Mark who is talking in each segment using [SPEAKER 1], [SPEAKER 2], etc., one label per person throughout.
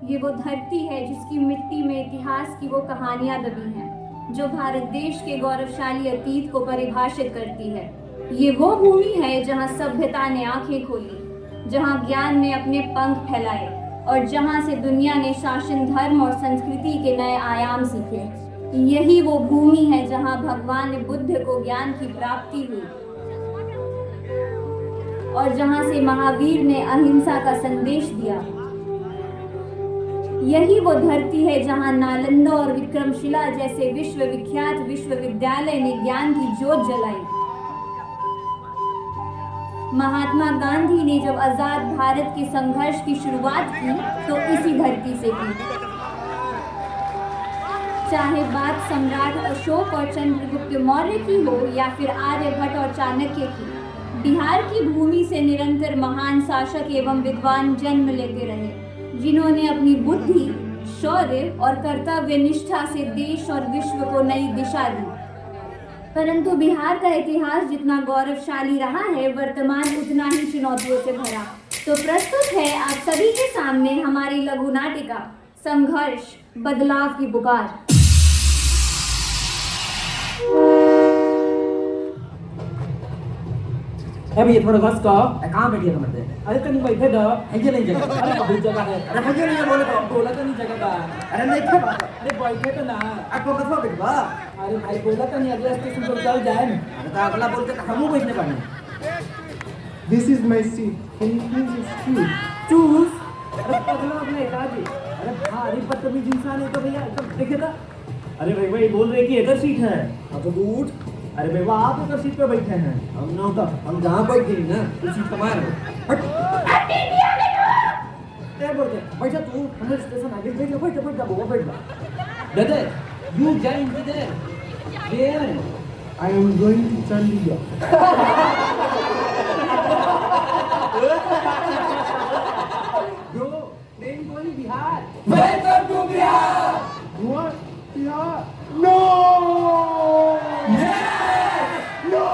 [SPEAKER 1] ये वो धरती है जिसकी मिट्टी में इतिहास की वो कहानियां दबी हैं, जो भारत देश के गौरवशाली अतीत को परिभाषित करती है। ये वो भूमि है जहां सभ्यता ने आंखें खोली, जहां ज्ञान ने अपने पंख फैलाए और जहां से दुनिया ने शासन, धर्म और संस्कृति के नए आयाम सीखे। यही वो भूमि है जहां भगवान बुद्ध को ज्ञान की प्राप्ति हुई और जहां से महावीर ने अहिंसा का संदेश दिया। यही वो धरती है जहां नालंदा और विक्रमशिला जैसे विश्वविख्यात विश्वविद्यालय ने ज्ञान की ज्योत जलाई। महात्मा गांधी ने जब आजाद भारत के संघर्ष की शुरुआत की तो इसी धरती से की। चाहे बात सम्राट अशोक और चंद्रगुप्त मौर्य की हो या फिर आर्यभट्ट और चाणक्य की, बिहार की भूमि से निरंतर महान शासक एवं विद्वान जन्म लेते रहे, जिन्होंने अपनी बुद्धि, शौर्य और कर्तव्य निष्ठा से देश और विश्व को नई दिशा दी। परंतु बिहार का इतिहास जितना गौरवशाली रहा है, वर्तमान उतना ही चुनौतियों से भरा। तो प्रस्तुत है आप सभी के सामने हमारी लघु नाटिका संघर्ष, बदलाव की पुकार।
[SPEAKER 2] भैया थोड़ा बस का
[SPEAKER 3] कहाँ बैठिए मर्दे?
[SPEAKER 2] अरे कहीं बैठे दो
[SPEAKER 3] है नहीं जगह?
[SPEAKER 2] अरे बहुत जगह है
[SPEAKER 3] अरे मुझे नहीं बोले तो
[SPEAKER 2] बोला तो नहीं जगह का
[SPEAKER 3] अरे नहीं क्या बात है?
[SPEAKER 2] अरे बैठे तो ना
[SPEAKER 3] आपको कहाँ बैठवा?
[SPEAKER 2] अरे भाई बोला तो नहीं अगले स्टेशन पर चल जाए
[SPEAKER 3] अरे तो अगला बोल के हम बैठने पाने।
[SPEAKER 4] This is my seat. Can you please excuse?
[SPEAKER 2] चूस अरे पगला अपने काजी अरे भारी बदतमीज इंसान है तो भैया एकदम देखे था। अरे भाई भाई बोल रहे कि इधर सीट है।
[SPEAKER 3] अब तो उठ।
[SPEAKER 2] अरे भैया आप इधर सीट पे बैठे हैं।
[SPEAKER 3] हम ना होता हम जहाँ बैठ गए ना उसी कमार में। हट। क्या बोलते? बैठा तू हमारे स्टेशन आगे बैठ जा बैठ जा वो बैठ जा।
[SPEAKER 2] दादा you join there there
[SPEAKER 4] I am going to Chandigarh.
[SPEAKER 2] Bro train going Bihar.
[SPEAKER 3] Welcome to Bihar.
[SPEAKER 4] What? Yeah. No! No!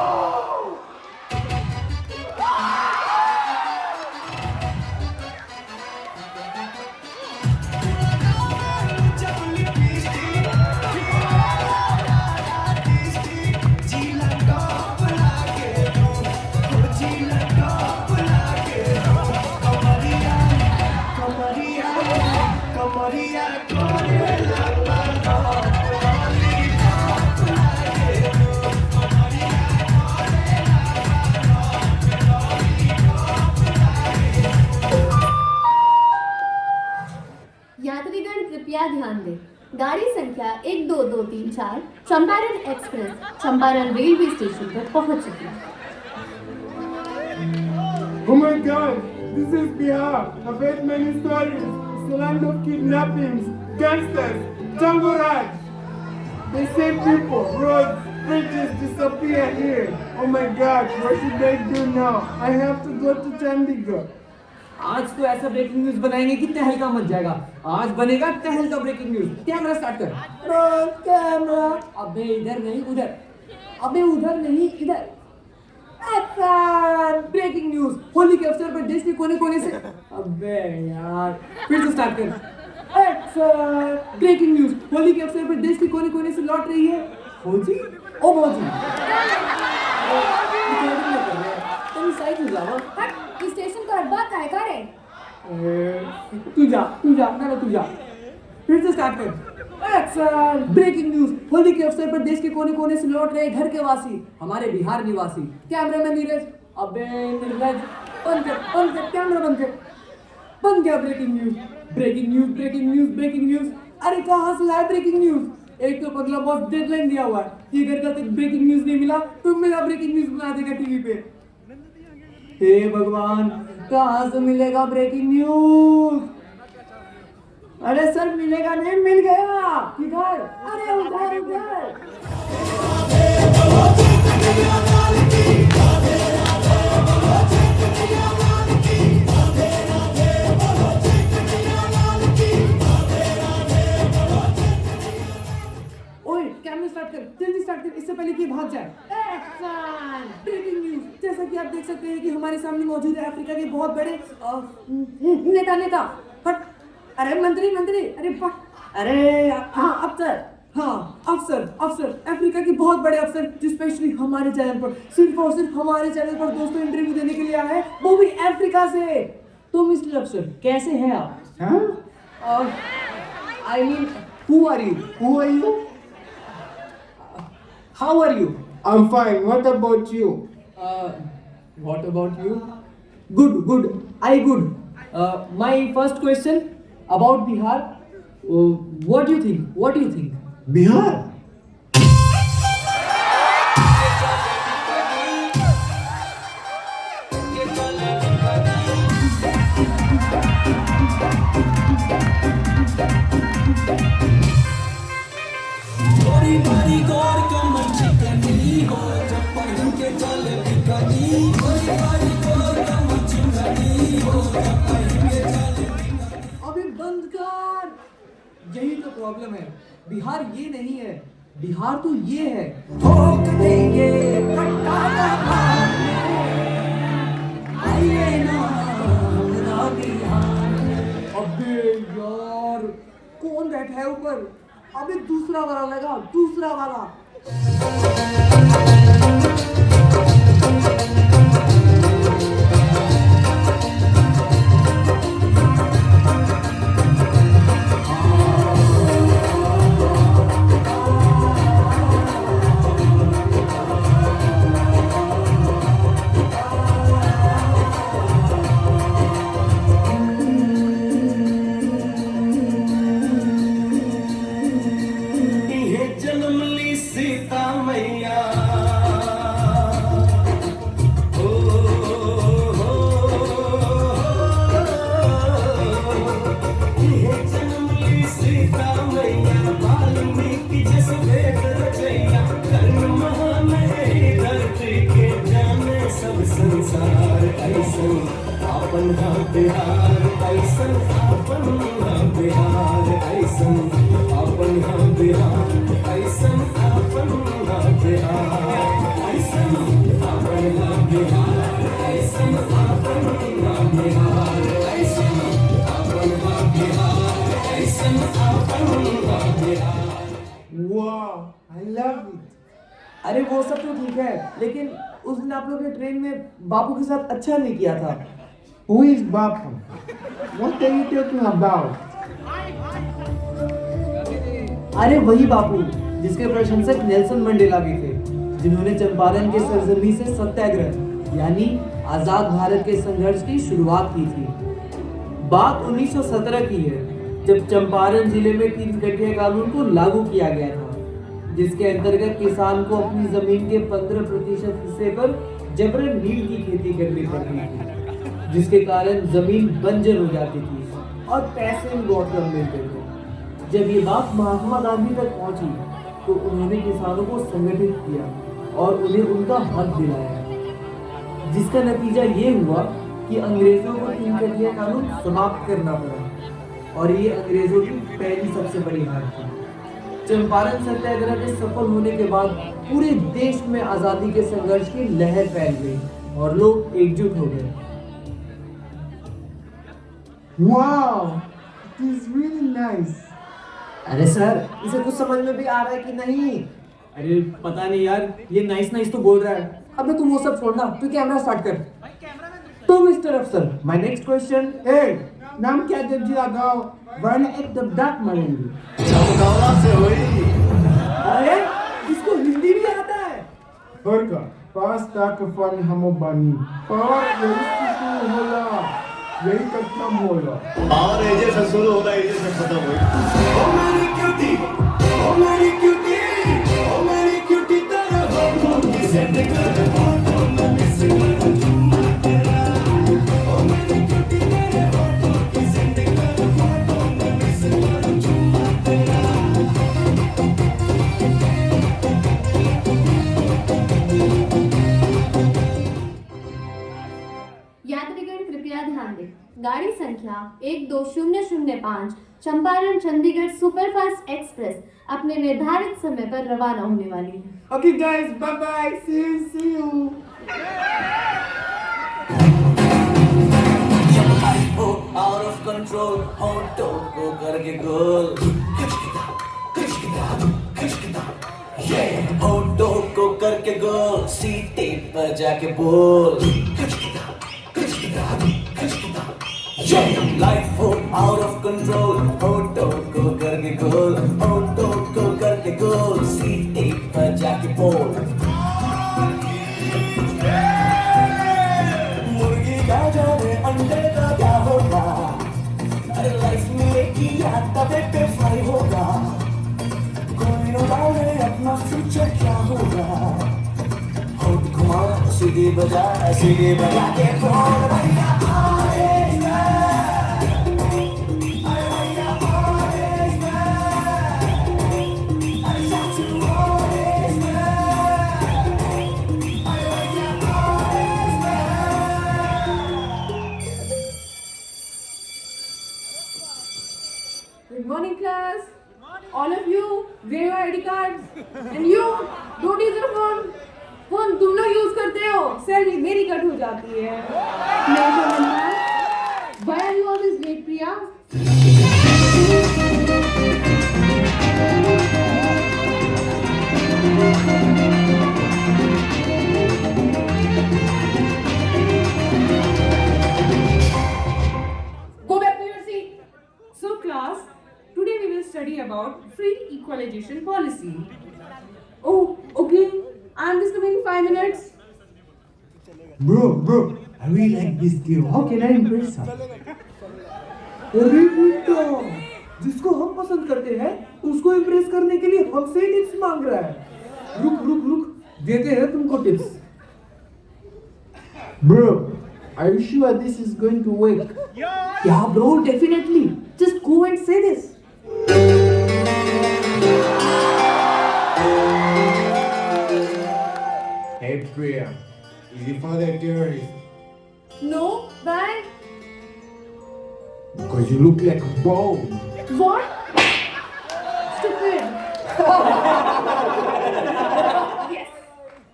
[SPEAKER 1] यात्रीगण कृपया ध्यान दें। गाड़ी संख्या 12234 Champaran express Champaran railway station पर पहुंच चुकी है।
[SPEAKER 4] Oh my God! This is Bihar. I've heard many stories. It's the land of kidnappings, gangsters, jungle rats. They save people, roads, bridges disappear here. Oh my God! What should I do now? I have to go to Chandigarh.
[SPEAKER 2] आज तो ऐसा breaking news बनाएंगे कि तहलका much जाएगा। आज बनेगा तहलका ब्रेकिंग न्यूज। कैमरा स्टार्ट कर। कैमरा। अबे इधर नहीं उधर। अबे उधर नहीं इधर। एक्शन। Breaking news. होली के अवसर पर देश के कोने कोने से। अबे यार फिर से स्टार्ट कर। एक्शन। Breaking news. होली के अवसर पर देश के कोने कोने से लौट रही है फौजी ओ फौजी। तुम साइड में जाओ।
[SPEAKER 1] हट, इस स्टेशन का अड्डा काय का रे?
[SPEAKER 2] तू जा ना तू जा। फिर से स्टार्ट कर। एक्शन। Breaking news. होली के अवसर पर देश के कोने कोने से लौट रहे घर के वासी, हमारे बिहार निवासी। कैमरामैन नीरज। अबे नीरज बंद कर कैमरा बंद कर। बंद गया breaking news. Breaking news breaking news breaking news. अरे कहाँ से लाया ब्रेकिंग न्यूज? एक तो पगला बॉस डेडलाइन दिया हुआ है कि अगर कल तक ब्रेकिंग न्यूज नहीं मिला तो मेरा ब्रेकिंग न्यूज बना देगा टीवी पे। हे भगवान कहाँ से मिलेगा ब्रेकिंग न्यूज? अरे सर मिलेगा नहीं, मिल गया। किधर? अरे उधर उधर। ओए कैमरा स्टार्ट कर, जल्दी स्टार्ट कर, इससे पहले कि भाग जाए। एक्शन। Breaking news. जैसा कि आप देख सकते हैं कि हमारे सामने मौजूद है अफ्रीका के बहुत बड़े नेता। हट अरे मंत्री मंत्री, अरे अरे हाँ अफसर, हाँ अफसर अफ्रीका के बहुत बड़े अफसर जो स्पेशली हमारे चैनल पर सिर्फ और सिर्फ हमारे चैनल पर दोस्तों इंटरव्यू देने के लिए आए हैं, वो भी अफ्रीका से। तो मिस्टर अफसर कैसे हैं आप?
[SPEAKER 4] Huh?
[SPEAKER 2] I mean who are you?
[SPEAKER 4] Who are you?
[SPEAKER 2] How are you?
[SPEAKER 4] I'm fine. What about you?
[SPEAKER 2] What about you? Good. I good. My first question about Bihar. What do you think?
[SPEAKER 4] Bihar?
[SPEAKER 2] अबे बंद कर। यही तो problem है। बिहार ये नहीं है, बिहार तो ये है। ठोक देंगे कट्टा बिहार में, आइए ना मेरा बिहार। अबे यार कौन बैठा है ऊपर? अबे दूसरा वाला लगा, दूसरा वाला।
[SPEAKER 4] Wow, I love it.
[SPEAKER 2] अरे वो सब तो ठीक है, लेकिन उस दिन आप लोग ने ट्रेन में बापू के साथ अच्छा नहीं किया था।
[SPEAKER 4] Who is Bapu? What are you talking about?
[SPEAKER 2] अरे वही बापू जिसके प्रशंसक नेल्सन मंडेला भी थे, जिन्होंने चंपारण के सरजमी से सत्याग्रह यानी आजाद भारत के संघर्ष की शुरुआत की थी। बात 1917 की है, जब चंपारण जिले में 3 कटिया कानून को लागू किया गया था, जिसके अंतर्गत किसान को अपनी जमीन के 15% हिस्से पर जबरन नील की खेती करनी पड़ती थी, जिसके कारण जमीन बंजर हो जाती थी और पैसे भी बहुत कम मिलते थे। जब ये बात महात्मा गांधी तक पहुंची तो उन्होंने किसानों को संगठित किया और उन्हें उनका हक दिलाया, जिसका नतीजा ये हुआ कि अंग्रेजों को 3 कटिया कानून समाप्त करना पड़ा और ये अंग्रेजों की पहली सबसे बड़ी हार थी। चंपारण सत्याग्रह के सफल होने के बाद पूरे देश में आजादी के संघर्ष की लहर फैल गई और लोग एकजुट हो गए।
[SPEAKER 4] Wow, it is really nice.
[SPEAKER 2] अरे सर, इसे कुछ समझ में भी आ रहा है कि नहीं? अरे पता नहीं यार, ये नाइस तो बोल रहा है। अबे तुम वो सब छोड़ना, तू कैमरा स्टार्ट कर। तो मिस्टर अफसर, माय नेक्स्ट क्वेश्चन।
[SPEAKER 4] Hey, नाम क्या जब लगाओ वरना एक दबदाक मरेंगे।
[SPEAKER 2] अरे इसको हिंदी भी आता है।
[SPEAKER 4] Horka, pasta kafan hamo bani. Power यही होला, यही खत्म होला।
[SPEAKER 5] और एजे से शुरू होगा, एजे से खत्म होगा। ओ मेरी क्यूटी, ओ मेरी क्यूटी, ओ मेरी क्यूटी तेरा हो किसे निकल हो किसे निकल ओ मेरी क्यूटी तेरे हो किसे निकल हो किसे निकल
[SPEAKER 1] यात्रीगण कृपया ध्यान दें, गाड़ी संख्या 12005 चंपारण चंडीगढ़ सुपरफास्ट एक्सप्रेस अपने निर्धारित समय पर रवाना होने वाली है।
[SPEAKER 4] Okay guys, bye bye. See you.
[SPEAKER 5] out of control. Control होठों को करके गोल होठों को करके गोल सीटी पर जाके बोल लाइफ हो आउट ऑफ कंट्रोल होठों को करके गोल होठों को करके गोल सीटी पर जाके बोल मुर्गी का जाने अंडे का क्या होगा अरे लाइफ मिलेगी या तबे पे फ्राई होगा कोई न डाले अपना फ्यूचर क्या होगा होठ घुमा सीढ़ी बजा के बोल भैया
[SPEAKER 3] Good morning, class. All of you, wear your ID cards. And you, don't use your phone. Phone तुम लोग यूज करते हो, सैलरी मेरी कट हो जाती है. Why are you always late, Priya? Go back to your seat. So, class, today we will study about free equalization policy. Oh, okay. I am just coming in 5 minutes.
[SPEAKER 2] Bro, I really like this game. How can I impress her? अरे बेटा, जिसको हम पसंद करते हैं, उसको impress करने के लिए हमसे टिप्स मांग रहा है. रुक, देते हैं तुमको tips. Bro, are you sure this is going to work? Yeah, bro, definitely. Just go and say this.
[SPEAKER 4] Hey Priya, is your father a terrorist?
[SPEAKER 3] No, why?
[SPEAKER 4] Because you look like a bomb.
[SPEAKER 3] What? Stupid. Yes.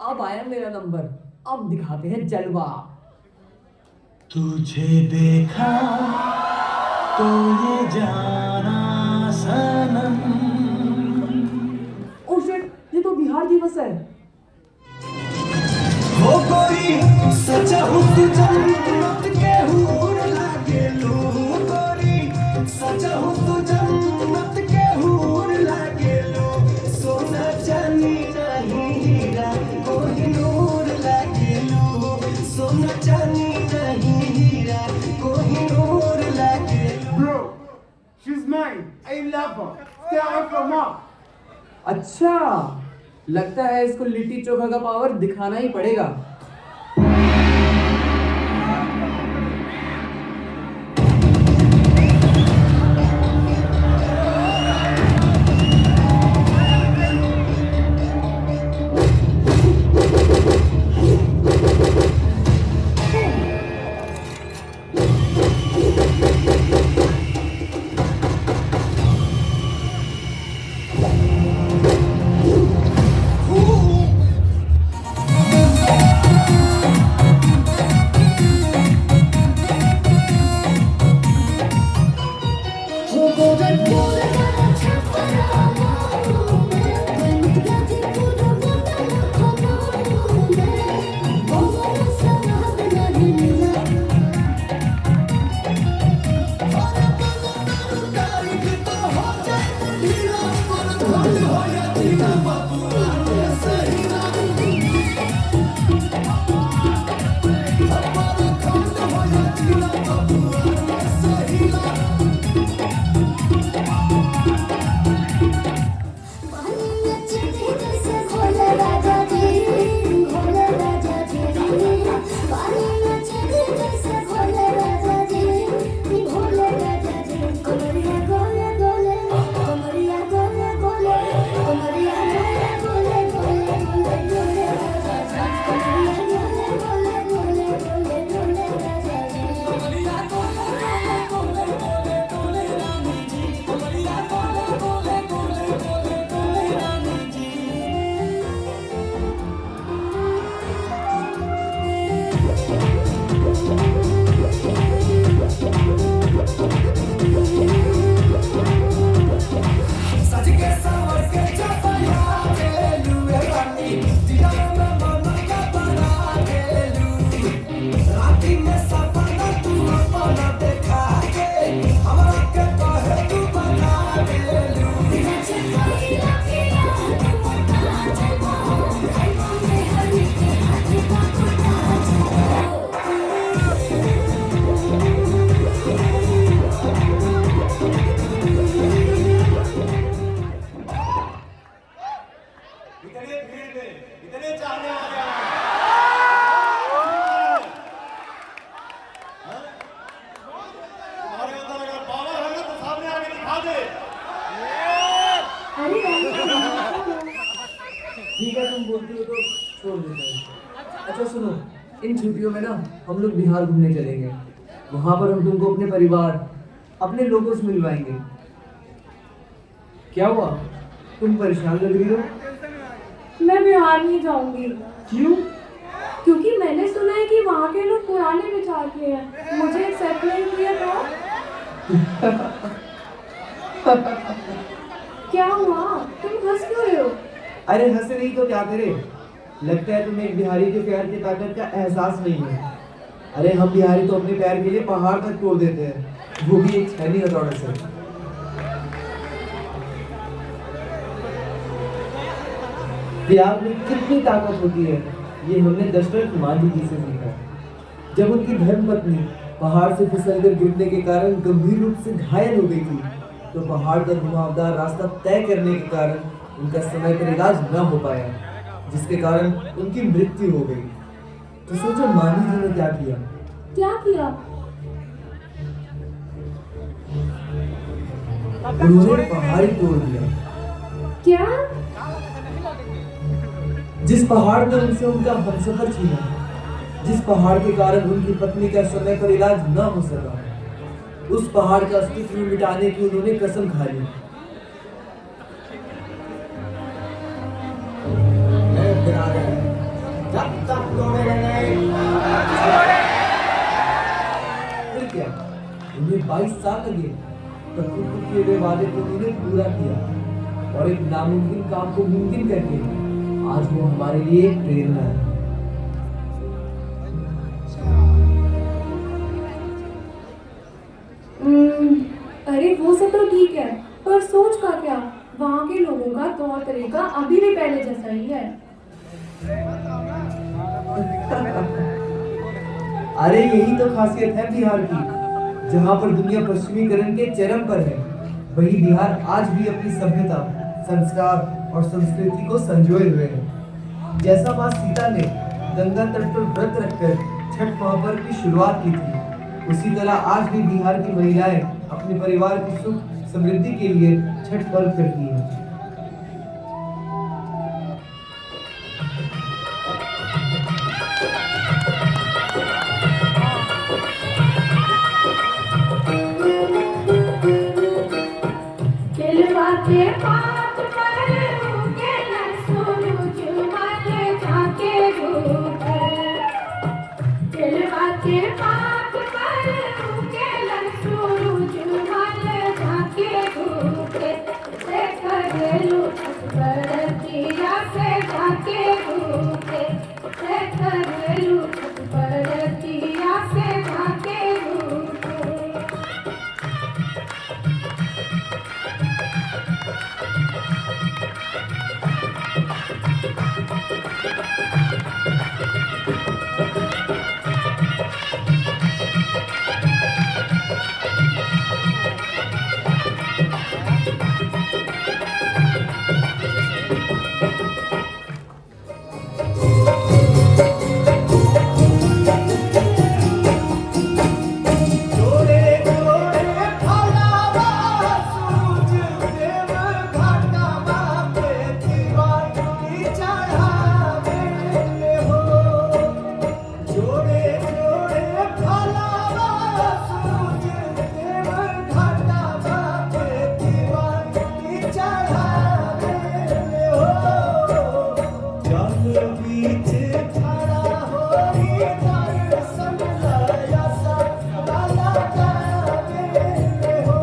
[SPEAKER 2] अब आया मेरा number. अब दिखाते हैं जलवा.
[SPEAKER 5] तुझे देखा तो ये जाना सनम
[SPEAKER 2] Oh shit, ये तो बिहार दिवस है.
[SPEAKER 5] हो गोरी सचा हो तू जन्नत के हूर लागे लो गोरी सचा हो तू जन्नत के हूर लागे लो सोना चांदी नहीं हीरा कोहिनूर लागे लो सोना चांदी नहीं हीरा कोहिनूर लागे लो
[SPEAKER 4] Bro, she's mine. I love her. Stay away from her.
[SPEAKER 2] अच्छा, लगता है इसको लिट्टी चोखा का पावर दिखाना ही पड़ेगा.
[SPEAKER 5] दे।
[SPEAKER 3] अरे रहने
[SPEAKER 2] ठीक है, तुम बोलती हो तो छोड़ देता हूँ। अच्छा सुनो, इन छुट्टियों में ना हम लोग बिहार घूमने चलेंगे। वहां पर हम तुमको अपने परिवार, अपने लोगों से मिलवाएंगे। क्या हुआ, तुम परेशान लग रही हो?
[SPEAKER 3] मैं बिहार नहीं जाऊंगी
[SPEAKER 2] क्यों?
[SPEAKER 3] क्योंकि मैंने सुना है कि वहाँ के लोग पुराने विचार के हैं। मुझे एक्सेप्ट नहीं किया तो क्या हुआ? तुम हंस क्यों रहे हो?
[SPEAKER 2] अरे हंस रही तो क्या करे, लगता है तुम्हें एक बिहारी के प्यार की ताकत का एहसास नहीं है। अरे हम बिहारी तो अपने प्यार के लिए पहाड़ तक तोड़ देते हैं, वो भी एक छैनी हथौड़े से। प्यार में कितनी ताकत होती है, ये हमने दशरथ मांझी जी से सीखा। जब उनकी धर्मपत्नी पहाड़ से फिसलकर गिरने के कारण गंभीर रूप से घायल हो गई थी, तो पहाड़ का घुमावदार रास्ता तय करने के कारण उनका समय पर इलाज न हो पाया, जिसके कारण उनकी मृत्यु हो गई। तो सोचो मांझी जी ने क्या किया।
[SPEAKER 3] क्या किया?
[SPEAKER 2] उन्होंने पहाड़ ही तोड़ दिया।
[SPEAKER 3] क्या?
[SPEAKER 2] जिस पहाड़ ने उनसे उनका हमसफर छीना, जिस पहाड़ के कारण उनकी पत्नी का समय पर इलाज न हो सका, उस पहाड़ का अस्तित्व मिटाने की उन्होंने कसम खा ली। फिर क्या, उन्हें 22 साल लगे, पर खुद को किए गए वादे को उन्होंने पूरा किया और एक नामुमकिन काम को मुमकिन करके आज वो हमारे लिए एक प्रेरणा है।
[SPEAKER 3] अरे वो सब तो ठीक है, पर सोच का क्या? वहाँ के लोगों का तौर तरीका अभी भी पहले जैसा ही है।
[SPEAKER 2] अरे यही तो खासियत है बिहार की, जहाँ पर दुनिया पश्चिमीकरण के चरम पर है, वही बिहार आज भी अपनी सभ्यता, संस्कार और संस्कृति को संजोए हुए है। जैसा माँ सीता ने गंगा तट पर व्रत रखकर छठ महापर्व की शुरुआत की थी, उसी तरह आज भी बिहार की महिलाएं अपने परिवार की सुख समृद्धि के लिए छठ पर्व करती हैं।
[SPEAKER 3] दिलवा के पात पर उगेला सूरज मल झाके धूप। दिलवा के पात पर उगेला सूरज मल झाके धूप। से करेलू बरतिया से झाके धूप। से करेलू बरतिया से झाके धूप।
[SPEAKER 5] जोड़े जोड़े फलावा सूरज देव घाटा बापे दीवानी चढ़ावे हो। जोड़े जोड़े फलावा सूरज देव घाटा बापे दीवानी चढ़ावे हो। जल बीच खड़ा होई दर्शन लया सा लाला जावे हो।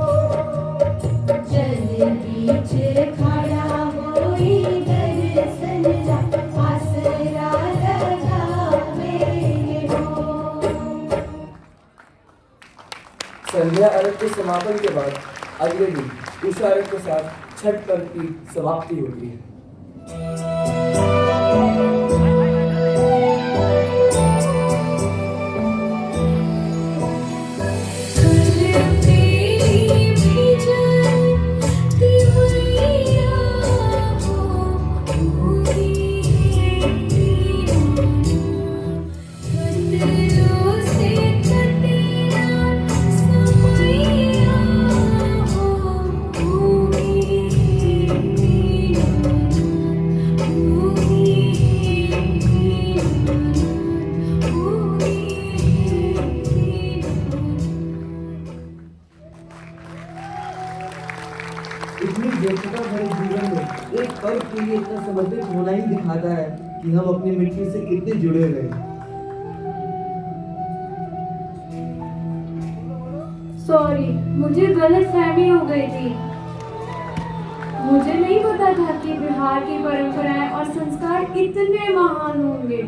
[SPEAKER 3] जल बीच खड़ा होई दर्शन आसरा लगावे हो।
[SPEAKER 2] संध्या अर्घ के समापन के बाद अगले दिन उषा अर्घ के साथ छठ पर्व की समाप्ति होती है।
[SPEAKER 6] इतनी व्यस्तता भरे जीवन में एक पल के लिए इतना समर्पित होना ही दिखाता है कि हम अपनी मिट्टी से कितने जुड़े हुए हैं।
[SPEAKER 3] सॉरी, मुझे गलतफहमी हो गई थी। मुझे नहीं पता था कि बिहार की परंपराएं और संस्कार इतने महान होंगे।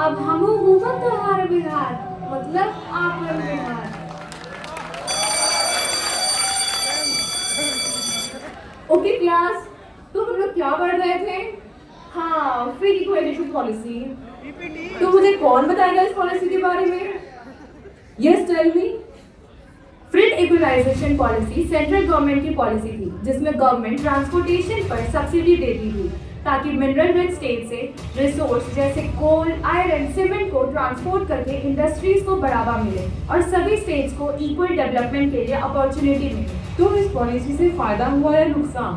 [SPEAKER 3] अब हम घूमत तुम्हारे बिहार, मतलब आपका बिहार। ओके क्लास, तो हम लोग क्या पढ़ रहे थे? हाँ, फ्री इक्विटेशन पॉलिसी। तो मुझे कौन बताएगा इस पॉलिसी के बारे में? Yes, tell me. Freight equalisation policy central government की पॉलिसी थी, जिसमें गवर्नमेंट ट्रांसपोर्टेशन पर सब्सिडी देती थी ताकि मिनरल रिच स्टेट से रिसोर्स जैसे कोल, आयरन, सीमेंट को ट्रांसपोर्ट करके इंडस्ट्रीज को बढ़ावा मिले और सभी स्टेट्स को इक्वल डेवलपमेंट के लिए अपॉर्चुनिटी मिले।
[SPEAKER 7] तो इस पॉलिसी से फायदा हुआ या नुकसान?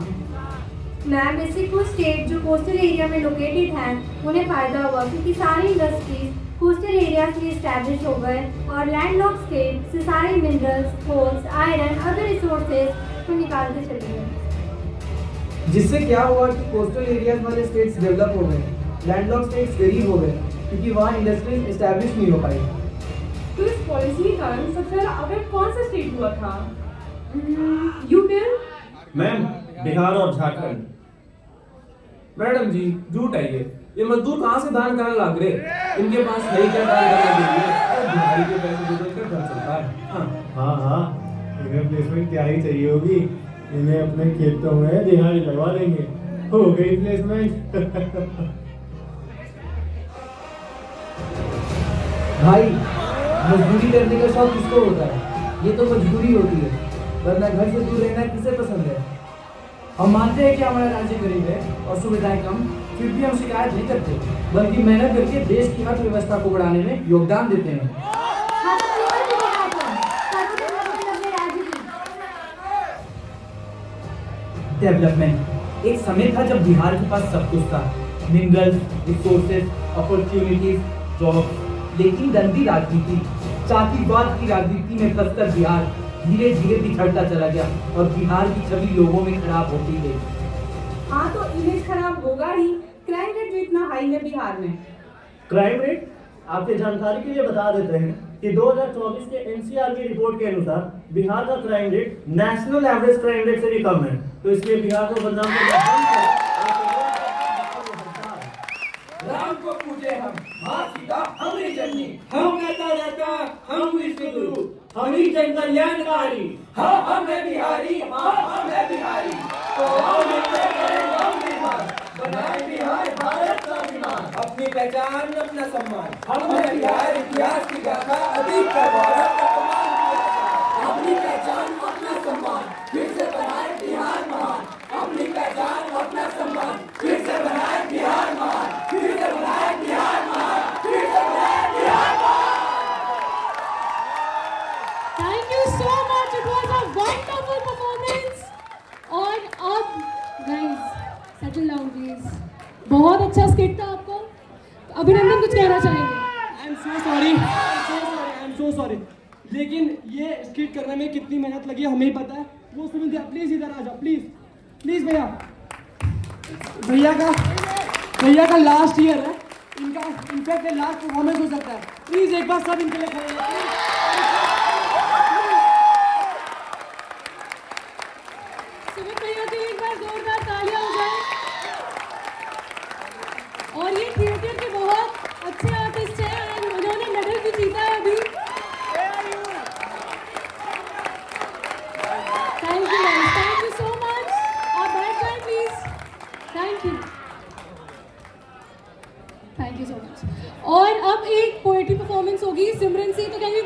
[SPEAKER 1] मैम, इससे कुछ स्टेट जो कोस्टल एरिया में लोकेटेड हैं उन्हें फायदा हुआ, क्योंकि सारी इंडस्ट्रीज कोस्टल एरिया से इस्टेब्लिश हो गए और लैंडलॉक स्टेट से सारे minerals, coals, iron, other resources को निकालते चले गए।
[SPEAKER 2] जिससे क्या हुआ कि कोस्टल एरियाज वाले स्टेट्स डेवलप हो गए, लैंडलॉक स्टेट्स गरीब हो गए, क्योंकि वहाँ इंडस्ट्रीज एस्टैब्लिश नहीं हो पाई।
[SPEAKER 7] तो इस पॉलिसी के कारण सबसे ज्यादा अफेक्ट कौन सा स्टेट हुआ था? You tell.
[SPEAKER 5] मैम, बिहार और झारखंड।
[SPEAKER 2] मैडम जी, झूठ है ये मजदूर कहाँ से दान करने लग रहे? इनके पास है क्या दान करने के लिए? और बिहारी के पैसे दे देकर घर चलता है।
[SPEAKER 4] हाँ, इन्हें प्लेसमेंट क्या ही चाहिए होगी। इन्हें अपने खेतों में दिहाड़ी लगवा देंगे, हो गई प्लेसमेंट।
[SPEAKER 2] भाई, मजदूरी करने का शौक किसको होता है? ये तो मजबूरी होती है, वरना घर से दूर रहना किसे पसंद है? हम मानते हैं कि हमारा राज्य गरीब है और सुविधाएं कम, फिर भी हम शिकायत नहीं करते, बल्कि मेहनत करके देश की अर्थव्यवस्था को बढ़ाने में योगदान देते हैं। डेवलपमेंट। एक समय था जब बिहार के पास सब कुछ था, मिनरल्स, रिसोर्सेज, अपॉर्चुनिटीज, जॉब, लेकिन गंदी राजनीति, जातिवाद की राजनीति में फंसकर बिहार धीरे धीरे बिछड़ता चला गया और बिहार की छवि लोगों में खराब होती गई।
[SPEAKER 7] हाँ, तो इमेज खराब होगा ही। क्राइम रेट भी इतना हाई है बिहार में।
[SPEAKER 8] क्राइम रेट आपके जानकारी के लिए बता देते हैं कि 2024 के एनसीआर की रिपोर्ट के अनुसार बिहार का crime rate national average crime rate से भी कम है। तो इसलिए बिहार को बदनाम करना
[SPEAKER 2] राम को पूजे हम, माँ सीता हमारी जननी, हम कहता रहता हम विश्व गुरु, हम ही जन कल्याणकारी, हाँ हम है बिहारी, हाँ हम है बिहारी। तो आओ मिलकर करें हम निर्माण, बनाए बिहार भारत का अभिमान, अपनी पहचान अपना सम्मान, हम है बिहार इतिहास की गाथा, अतीत का गौरव वर्तमान की आशा। अपनी पहचान अपना सम्मान, फिर से बनाए बिहार महान, अपनी पहचान अपना सम्मान, फिर से बनाए बिहार महान, फिर से बनाए बिहार महान, फिर से बनाए बिहार महान।
[SPEAKER 3] Thank you so much. It was a wonderful performance. और अब guys, settle down please. बहुत अच्छा स्किट था आपका। अभिनंदन कुछ कहना चाहेंगे?
[SPEAKER 9] आई एम सो सॉरी, लेकिन ये स्किट करने में कितनी मेहनत लगी हमें ही पता है। वो सुन दिया, प्लीज इधर आ जाओ, प्लीज भैया का लास्ट ईयर है, इनका इनफैक्ट लास्ट परफॉर्मेंस हो सकता है। प्लीज एक बार सब इनके लिए खड़े हो।
[SPEAKER 3] सुमित भैया के लिए एक बार जोरदार तालियां हो जाए। और ये थिएटर के बहुत अच्छे आर्टिस्ट हैं और उन्होंने मेडल भी जीता है अभी। Thank you so much. आप बैठ जाए please. Thank you so much. और अब एक पोएट्री परफॉर्मेंस होगी सिमरन से, तो कैन यू